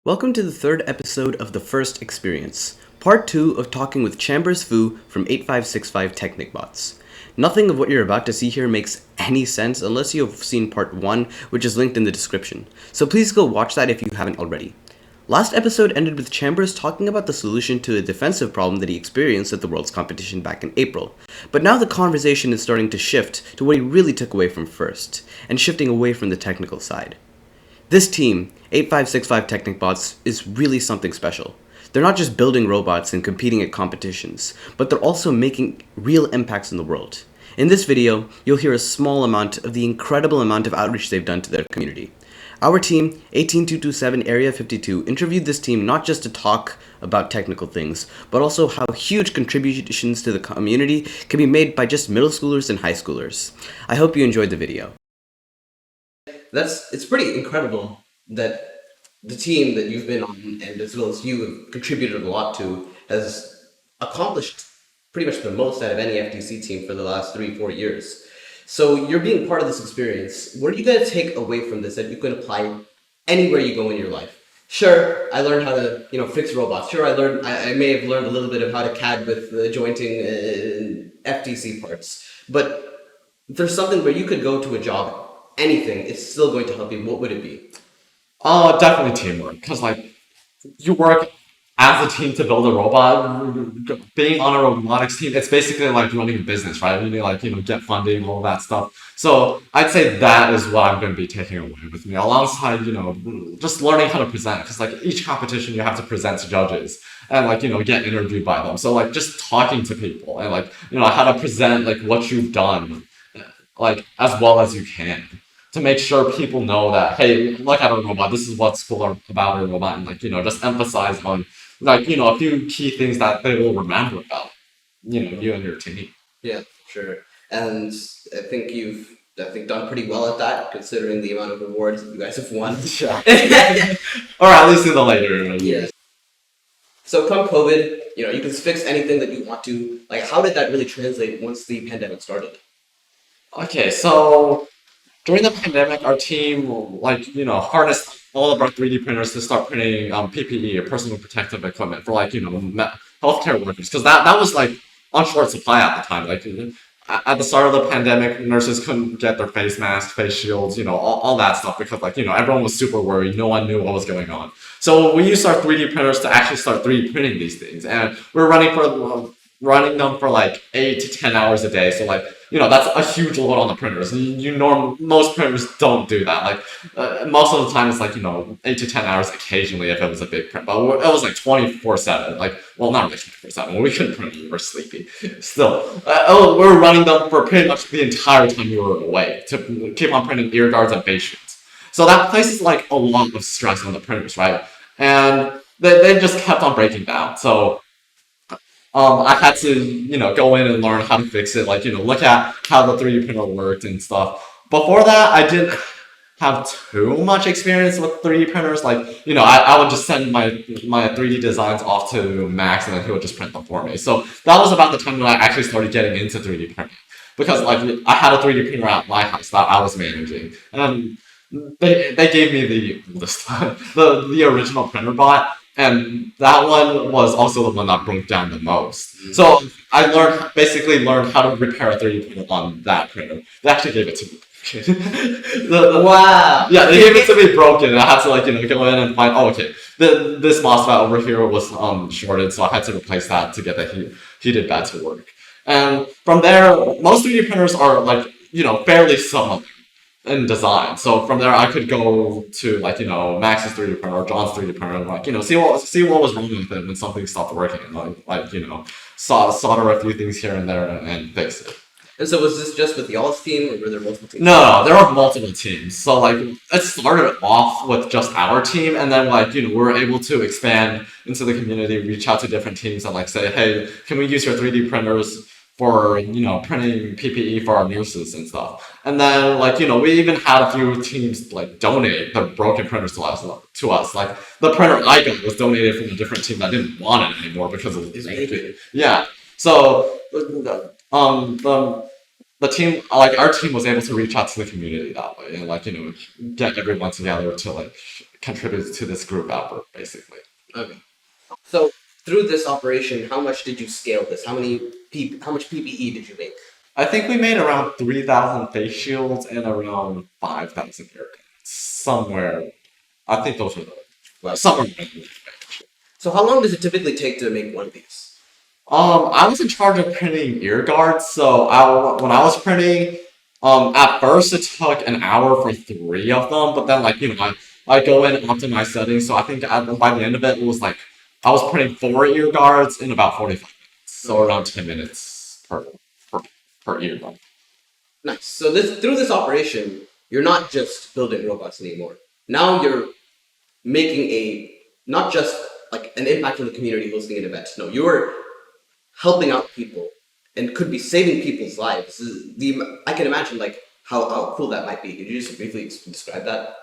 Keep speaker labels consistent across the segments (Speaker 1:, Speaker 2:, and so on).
Speaker 1: Welcome to the third episode of The First Experience, part 2 of talking with Chambers Fu from 8565 Technicbots. Nothing of what you're about to see here makes any sense unless you have seen part 1, which is linked in the description, so please go watch that if you haven't already. Last episode ended with Chambers talking about the solution to a defensive problem that he experienced at the World's competition back in April, but now the conversation is starting to shift to what he really took away from first, and shifting away from the technical side. This team, 8565 Technicbots, is really something special. They're not just building robots and competing at competitions, but they're also making real impacts in the world. In this video, you'll hear a small amount of the incredible amount of outreach they've done to their community. Our team, 18227 Area 52, interviewed this team not just to talk about technical things, but also how huge contributions to the community can be made by just middle schoolers and high schoolers. I hope you enjoyed the video. It's pretty incredible that the team that you've been on, and as well as you have contributed a lot to, has accomplished pretty much the most out of any FTC team for the last 3-4 years. So you're being part of this experience. What are you going to take away from this that you can apply anywhere you go in your life? Sure, I learned how to fix robots. Sure, I may have learned a little bit of how to CAD with jointing FTC parts. But if there's something where you could go to a job, anything, it's still going to help you, what would it be?
Speaker 2: Definitely teamwork, because you work as a team to build a robot. Being on a robotics team, it's basically like running a business, right? You need get funding, all that stuff. So I'd say that is what I'm going to be taking away with me, alongside just learning how to present, because each competition you have to present to judges and get interviewed by them. So just talking to people and how to present what you've done as well as you can, to make sure people know that, hey, look at a robot, this is what's cool about a robot, and just emphasize on a few key things that they will remember about you and your team.
Speaker 1: Yeah, sure. And I think you've done pretty well at that, considering the amount of awards you guys have won.
Speaker 2: Yeah. Or at least in the later years.
Speaker 1: So come COVID, you can fix anything that you want to. How did that really translate once the pandemic started?
Speaker 2: Okay, so during the pandemic, our team, harnessed all of our 3D printers to start printing PPE, or personal protective equipment, for healthcare workers, because that was on short supply at the time. At the start of the pandemic, nurses couldn't get their face masks, face shields, all that stuff, because everyone was super worried. No one knew what was going on. So we used our 3D printers to actually start 3D printing these things, and we're running them for 8 to 10 hours a day. So that's a huge load on the printers. Most printers don't do that. Most of the time it's 8 to 10 hours occasionally if it was a big print, but it was 24/7. Well, not really 24/7. We couldn't print, we were sleepy. Still, we were running them for pretty much the entire time we were away, to keep on printing ear guards and face shields. So that places a lot of stress on the printers, right? And they just kept on breaking down. So I had to, go in and learn how to fix it, look at how the 3D printer worked and stuff. Before that, I didn't have too much experience with 3D printers. I would just send my 3D designs off to Max, and then he would just print them for me. So that was about the time when I actually started getting into 3D printing, because I had a 3D printer at my house that I was managing, and they gave me the original printer bot. And that one was also the one that broke down the most. So I basically learned how to repair a 3D printer on that printer. They actually gave it to me.
Speaker 1: Wow!
Speaker 2: Yeah, they gave it to me broken, and I had to go in and find, this MOSFET over here was shorted, so I had to replace that to get the heated bed to work. And from there, most 3D printers are fairly similar in design. So from there, I could go to Max's 3D printer or John's 3D printer, and see what was wrong with it when something stopped working, and solder a few things here and there and fix it.
Speaker 1: And so was this just with y'all's team, or were there multiple teams?
Speaker 2: No, there were multiple teams. So it started off with just our team, and then we were able to expand into the community, reach out to different teams, and say, hey, can we use your 3D printers for printing PPE for our nurses and stuff. And then we even had a few teams donate the broken printers to us. The printer I got was donated from a different team that didn't want it anymore because of yeah. So the team, our team was able to reach out to the community that way, and get everyone together to contributed to this group effort, basically.
Speaker 1: Okay. So through this operation, how much did you scale this? How much PPE did you make?
Speaker 2: I think we made around 3,000 face shields and around 5,000 haircuts. Somewhere. I think those were the.
Speaker 1: Wow.
Speaker 2: Somewhere.
Speaker 1: So how long does it typically take to make one of these?
Speaker 2: I was in charge of printing ear guards, so when I was printing, at first it took an hour for 3 of them, but then I go in and optimize settings, so I think by the end of it, it was like I was printing 4 ear guards in about 45 minutes, so around 10 minutes per, per ear guard.
Speaker 1: Nice. So through this operation, you're not just building robots anymore. Now you're making not just like an impact on the community hosting an event. No, you're helping out people and could be saving people's lives. I can imagine like how cool that might be. Could you just briefly describe that?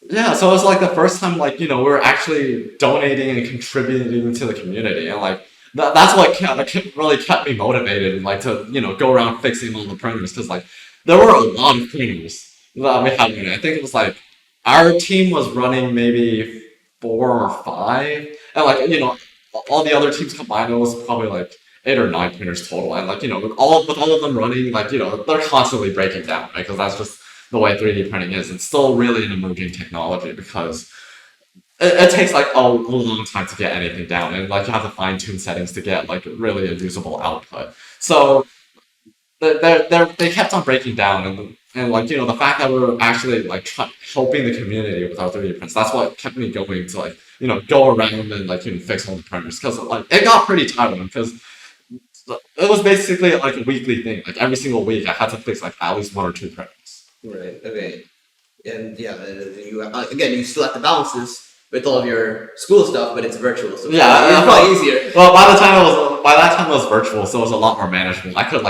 Speaker 2: Yeah, so it was like the first time, we were actually donating and contributing to the community, and that's what really kept me motivated, and to go around fixing all the printers, because there were a lot of printers that we had running. I think it was like our team was running maybe 4 or 5, and all the other teams combined, it was probably like 8 or 9 printers total, and with all of them running, they're constantly breaking down, right? Because that's just the way 3D printing is. It's still really an emerging technology because it takes a long time to get anything down, and you have to fine tune settings to get really a usable output. So they kept on breaking down, and the fact that we were actually helping the community with our 3D prints, that's what kept me going to go around and fix all the printers, because it got pretty tiring, because it was basically a weekly thing. Every single week I had to fix at least 1 or 2 printers.
Speaker 1: Right. Okay. And yeah, you again, you still have to balance this with all of your school stuff, but it's virtual, so
Speaker 2: Yeah,
Speaker 1: it's probably easier.
Speaker 2: well, by that time it was virtual, so it was a lot more manageable. I could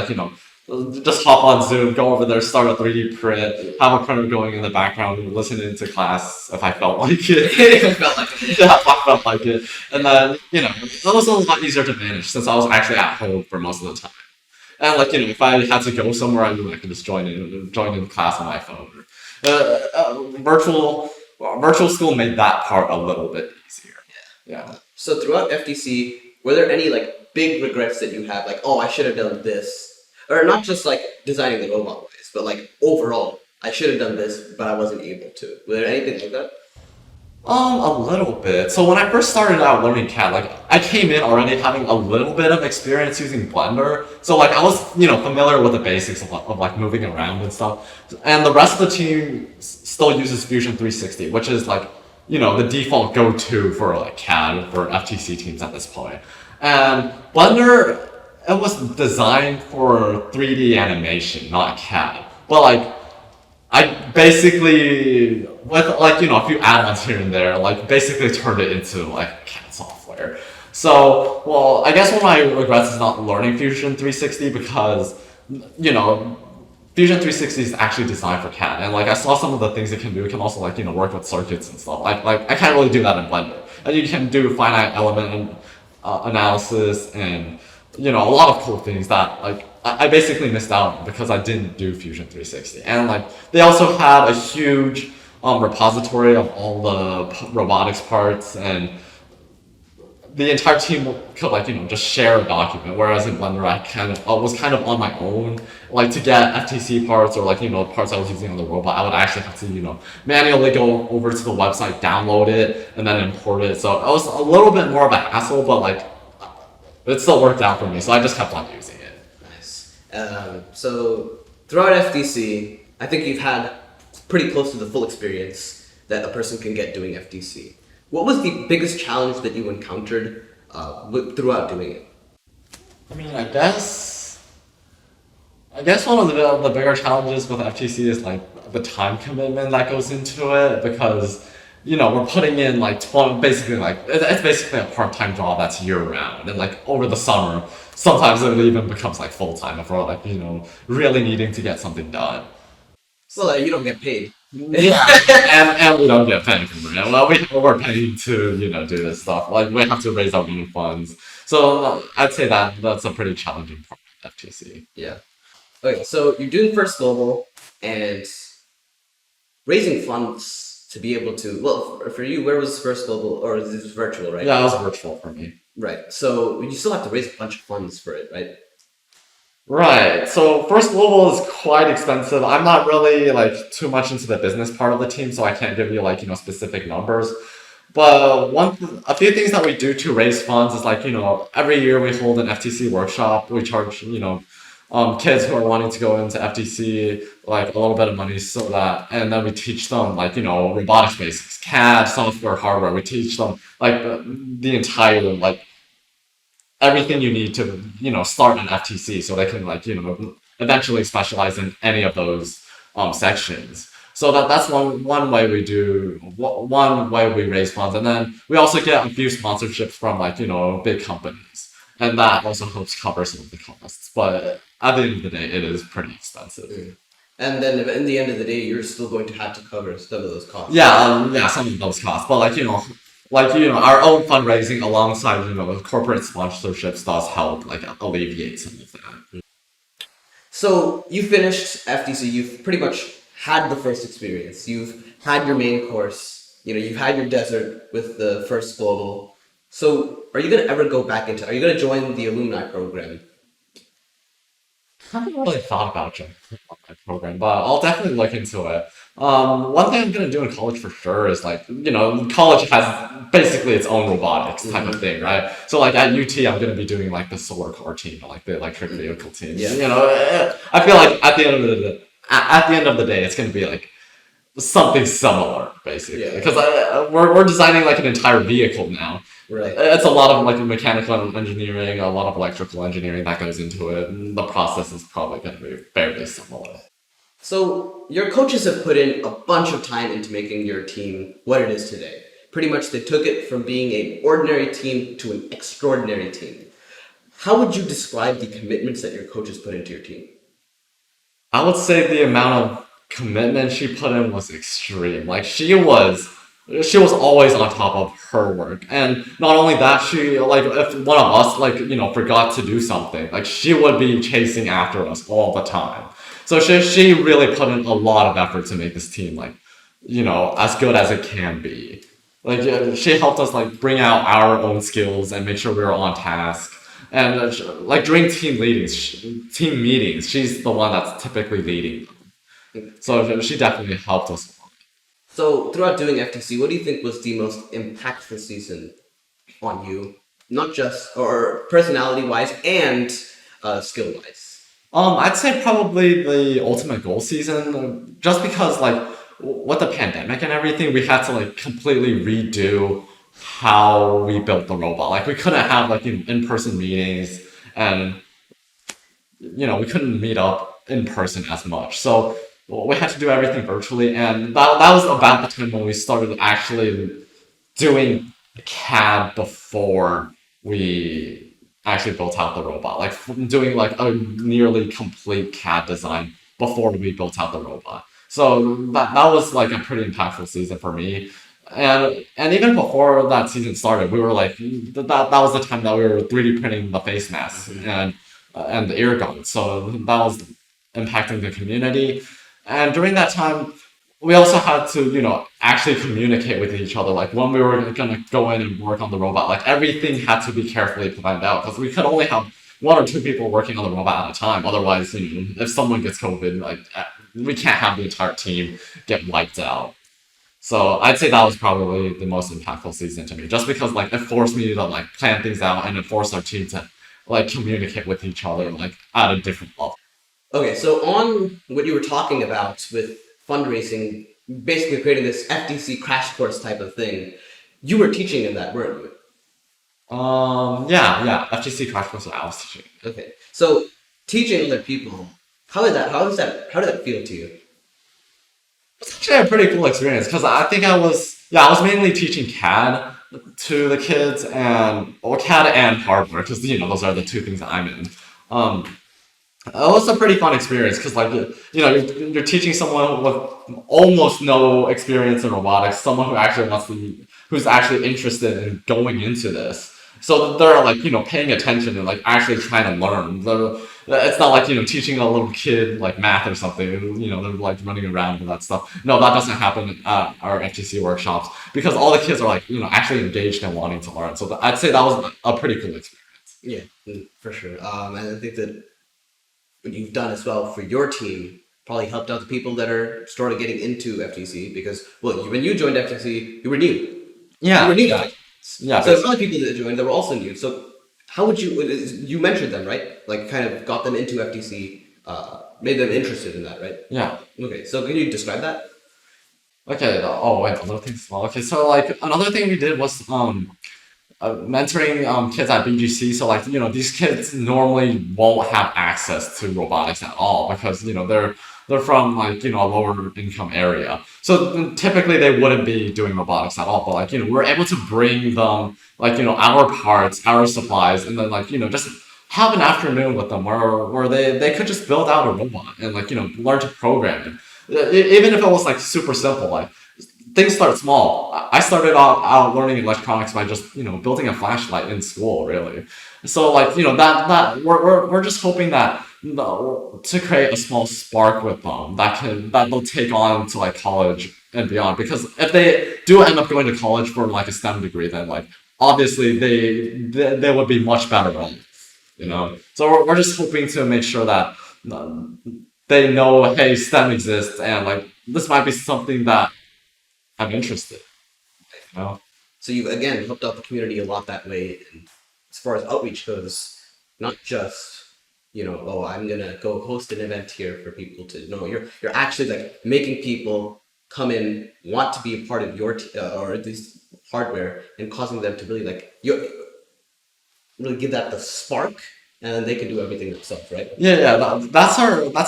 Speaker 2: just hop on Zoom, go over there, start a 3D print, have a printer going in the background, and listen into class if I felt like it.
Speaker 1: If I felt like it.
Speaker 2: Yeah, if I felt like it, and then it was a lot easier to manage since I was actually at home for most of the time. And if I had to go somewhere, I knew I could just join in class on my phone. Virtual school made that part a little bit easier. Yeah.
Speaker 1: So throughout FTC, were there any big regrets that you have? Like, oh, I should have done this, or not just designing the robot wise, but overall, I should have done this, but I wasn't able to. Were there anything like that?
Speaker 2: A little bit. So when I first started out learning CAD, I came in already having a little bit of experience using Blender. So I was, familiar with the basics of moving around and stuff. And the rest of the team still uses Fusion 360, which is the default go-to for CAD for FTC teams at this point. And Blender, it was designed for 3D animation, not CAD. But I basically, with a few add-ons here and there, basically turned it into CAD software. So, well, I guess one of my regrets is not learning Fusion 360, because Fusion 360 is actually designed for CAD, and I saw some of the things it can do. It can also work with circuits and stuff. I can't really do that in Blender. And you can do finite element analysis and a lot of cool things that I basically missed out on because I didn't do Fusion 360. And they also had a huge repository of all the robotics parts, and the entire team could just share a document. Whereas in Blender, I was kind of on my own. To get FTC parts or parts I was using on the robot, I would actually have to manually go over to the website, download it, and then import it. So it was a little bit more of a hassle, but it still worked out for me. So I just kept on using it.
Speaker 1: Nice. So throughout FTC, I think you've had pretty close to the full experience that a person can get doing FTC. What was the biggest challenge that you encountered throughout doing it?
Speaker 2: I mean, I guess one of the bigger challenges with FTC is the time commitment that goes into it, because we're putting in 12, basically it's basically a part-time job that's year-round, and over the summer sometimes it even becomes full-time if we're really needing to get something done.
Speaker 1: So you don't get paid.
Speaker 2: Yeah, and we don't get paid for it. Well, we're paid to do this stuff. We have to raise our own funds. So I'd say that's a pretty challenging part of FTC.
Speaker 1: Yeah. Okay, so you're doing First Global and raising funds to be able to, well, for you, where was first global, or is this virtual, right?
Speaker 2: Yeah, it was virtual for me.
Speaker 1: Right. So you still have to raise a bunch of funds for it, right?
Speaker 2: Right. So first global is quite expensive. I'm not really like too much into the business part of the team, so I can't give you like, specific numbers. But a few things that we do to raise funds is like, every year we hold an FTC workshop. We charge, kids who are wanting to go into FTC like a little bit of money so that, and then we teach them like, robotics basics, CAD, software, hardware. We teach them like the entire like everything you need to start an FTC so they can like eventually specialize in any of those sections. So that's one way we do one way we raise funds, and then we also get a few sponsorships from like big companies, and that also helps cover some of the costs. But at the end of the day, it is pretty expensive.
Speaker 1: And then in the end of the day, you're still going to have to cover some of those costs.
Speaker 2: Yeah, yeah, some of those costs, but our own fundraising alongside corporate sponsorships does help like alleviate some of that.
Speaker 1: So you finished FTC. You've pretty much had the first experience. You've had your main course. You've had your desert with the first global. So are you gonna ever go back into? Are you gonna join the alumni program?
Speaker 2: I haven't really thought about jumping on my program, but I'll definitely look into it. One thing I'm gonna do in college for sure is like, college has basically its own robotics type of thing, right? So like at UT, I'm gonna be doing like the solar car team, like the electric vehicle team.
Speaker 1: Yeah.
Speaker 2: I feel like at the end of the day, it's gonna be like something similar, basically,
Speaker 1: Yeah.
Speaker 2: because we're designing like an entire vehicle now.
Speaker 1: Right.
Speaker 2: It's a lot of like mechanical engineering, a lot of electrical engineering that goes into it, and the process is probably going to be fairly similar.
Speaker 1: So your coaches have put in a bunch of time into making your team what it is today. Pretty much they took it from being an ordinary team to an extraordinary team. How would you describe the commitments that your coaches put into your team?
Speaker 2: I would say the amount of commitment she put in was extreme. Like she was always on top of her work, and not only that, she like if one of us like forgot to do something, like she would be chasing after us all the time. So she really put in a lot of effort to make this team like as good as it can be. Like she helped us like bring out our own skills and make sure we were on task. And like during team meetings, she's the one that's typically leading. So she definitely helped us.
Speaker 1: So throughout doing FTC, what do you think was the most impactful season on you? Not just or personality wise and skill wise.
Speaker 2: I'd say probably the Ultimate Goal season, just because like with the pandemic and everything, we had to like completely redo how we built the robot. Like we couldn't have like in-person meetings, and we couldn't meet up in person as much. So we had to do everything virtually, and that was about the time when we started actually doing CAD before we actually built out the robot. Like doing like a nearly complete CAD design before we built out the robot. So that was like a pretty impactful season for me. And even before that season started, we were like that was the time that we were 3D printing the face masks and the ear guards. So that was impacting the community. And during that time, we also had to, actually communicate with each other. Like when we were gonna go in and work on the robot, like everything had to be carefully planned out because we could only have one or two people working on the robot at a time. Otherwise, if someone gets COVID, like we can't have the entire team get wiped out. So I'd say that was probably the most impactful season to me, just because like it forced me to like plan things out, and it forced our team to like communicate with each other like at a different level.
Speaker 1: Okay, so on what you were talking about with fundraising, basically creating this FTC crash course type of thing, you were teaching in that, weren't you?
Speaker 2: Yeah, FGC crash course I was teaching.
Speaker 1: Okay, so teaching other people, how did that feel to you?
Speaker 2: It's actually a pretty cool experience because I think I was mainly teaching CAD to the kids, and or CAD and hardware because those are the two things that I'm in. It was a pretty fun experience because, like, you're teaching someone with almost no experience in robotics, someone who's actually interested in going into this. So they're like, paying attention and like actually trying to learn. It's not like teaching a little kid like math or something. They're like running around and that stuff. No, that doesn't happen at our FTC workshops because all the kids are like actually engaged and wanting to learn. So I'd say that was a pretty cool experience.
Speaker 1: Yeah, for sure. And I think that what you've done as well for your team probably helped out the people that are sort of getting into FTC because, well, when you joined FTC, you were new. You
Speaker 2: Yeah,
Speaker 1: were new to
Speaker 2: yeah,
Speaker 1: Tech.
Speaker 2: yeah.
Speaker 1: So there's other people that joined that were also new. So how would you mentored them, right? Like kind of got them into FTC, made them interested in that, right?
Speaker 2: Yeah.
Speaker 1: Okay, so can you describe that?
Speaker 2: Okay. Oh wait, another thing. Okay, so like another thing we did was mentoring kids at BGC. So like these kids normally won't have access to robotics at all because they're from like a lower income area. So typically they wouldn't be doing robotics at all. But like we're able to bring them like our parts, our supplies, and then like just have an afternoon with them where they could just build out a robot and like learn to program it. Even if it was like super simple, like things start small. I started out learning electronics by just building a flashlight in school, really. So like that we're just hoping that to create a small spark with them that they'll take on to like college and beyond. Because if they do end up going to college for like a STEM degree, then like obviously they would be much better off. So we're just hoping to make sure that they know, hey, STEM exists, and like this might be something that I'm interested. You know?
Speaker 1: So you again helped out the community a lot that way. And as far as outreach goes, not just oh, I'm gonna go host an event here for people to know. You're actually like making people come in, want to be a part of your or at least hardware, and causing them to really like you really give that the spark, and then they can do everything themselves, right?
Speaker 2: Yeah, that's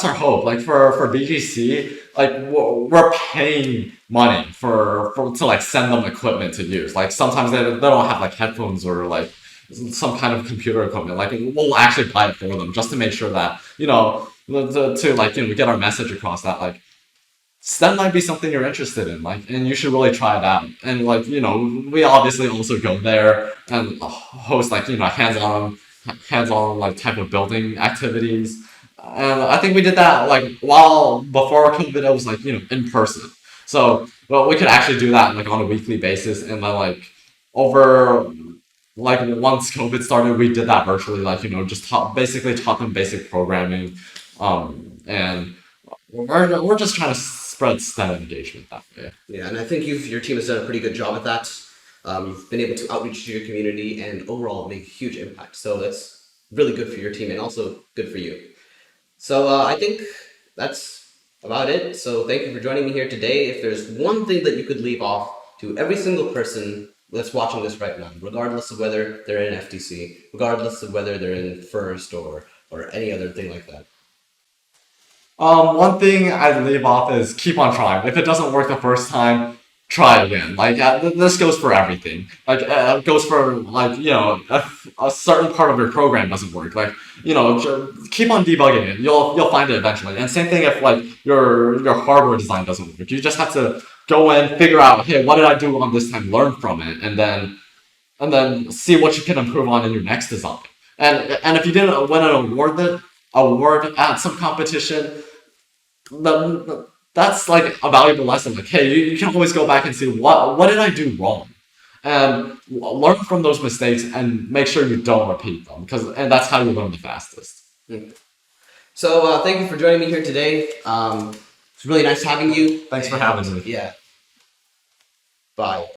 Speaker 2: our hope. Like for BGC, like we're paying money for to like send them equipment to use. Like sometimes they don't have like headphones or like some kind of computer equipment. Like we'll actually buy it for them just to make sure that to like get our message across that like STEM might be something you're interested in, like, and you should really try it out. And like, we obviously also go there and host like, hands-on like type of building activities. And I think we did that like while before COVID, it was like, in person. So, well, we could actually do that like on a weekly basis, and then like over like once COVID started, we did that virtually, like, just basically taught them basic programming, and we're just trying to spread STEM engagement that way.
Speaker 1: Yeah, and I think your team has done a pretty good job at that. You've been able to outreach to your community and overall make a huge impact. So that's really good for your team and also good for you. So I think that's about it. So thank you for joining me here today. If there's one thing that you could leave off to every single person that's watching this right now, regardless of whether they're in FTC, regardless of whether they're in First or any other thing like that.
Speaker 2: One thing I'd leave off is keep on trying. If it doesn't work the first time, try again. Like this goes for everything. Like it goes for like if a certain part of your program doesn't work, like keep on debugging it. You'll find it eventually. And same thing if like your hardware design doesn't work. You just have to go in, figure out, hey, what did I do wrong this time? Learn from it, and then see what you can improve on in your next design. And if you didn't win an award at some competition, that's like a valuable lesson. Like, hey, you can always go back and see what did I do wrong, and learn from those mistakes and make sure you don't repeat them and that's how you learn the fastest.
Speaker 1: Mm. So thank you for joining me here today. It's really nice having you.
Speaker 2: Thanks for having me.
Speaker 1: Yeah. Bye.